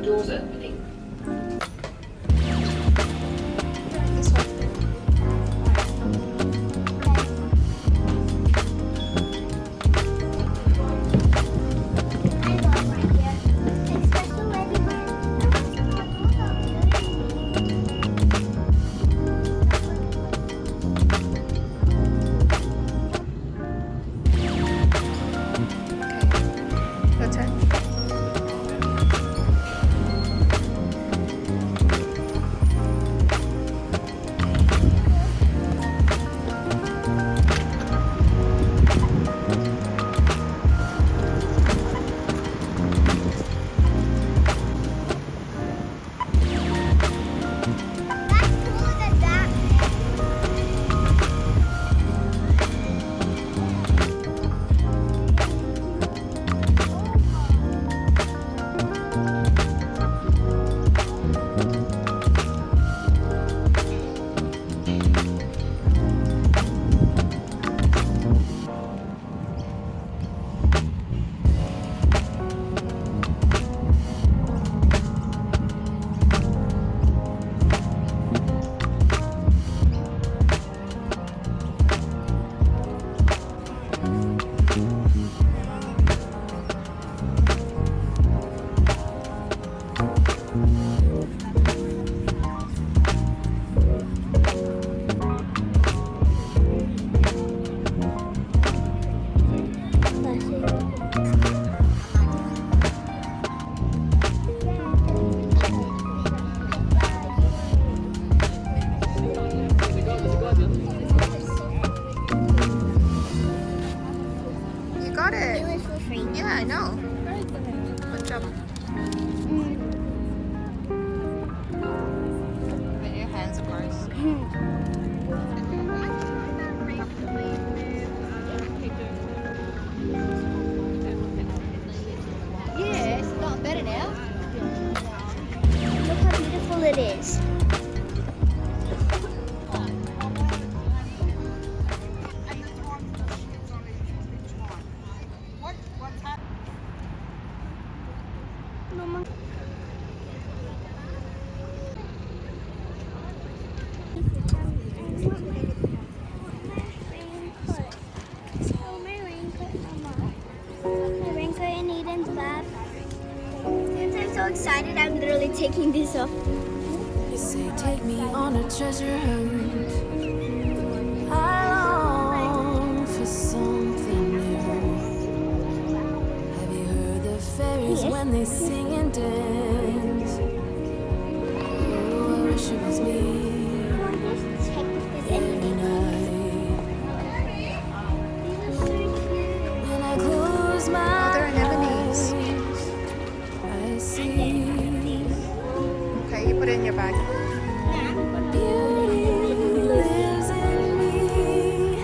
Doors opening. Your turn. You got it. It was for free. Yeah, I know. Good job. With your hands, of course. Yeah, it's not better now. Look how beautiful it is. Mama. I'm so excited. I'm literally taking this off. You say take me on a treasure hunt. I long for something new. Have you heard the fairies when they sing and dance? Oh, I wish it was me. Check if there's anything. When I close my They're anemones. I see Okay, you put it in your bag. beauty lives in me.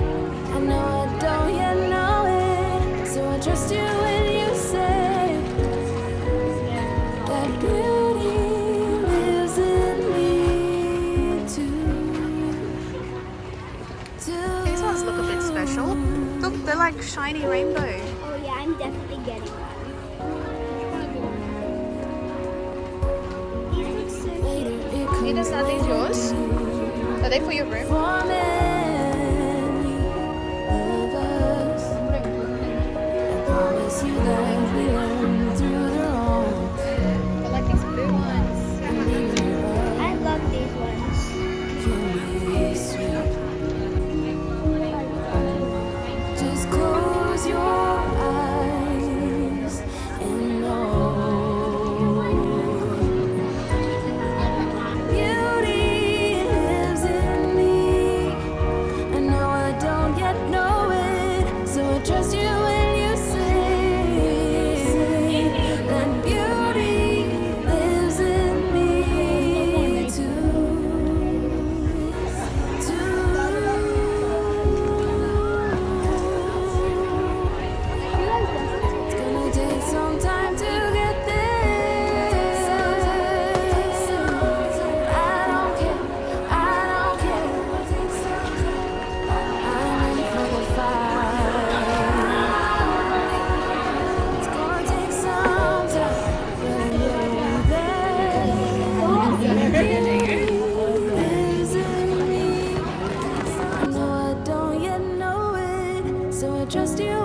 I know I don't yet know it, so I trust you when you say that beauty lives in me too. These ones look a bit special. Look, they're like shiny rainbow. Oh yeah, I'm definitely getting one. These look so cute. Later it could Edith, are these yours? Are they for your room? for many of us. I promise you that we learn through the wrong. I like these blue ones. I love these ones. Can be sweet. Just close your eyes and know beauty lives in me. trust you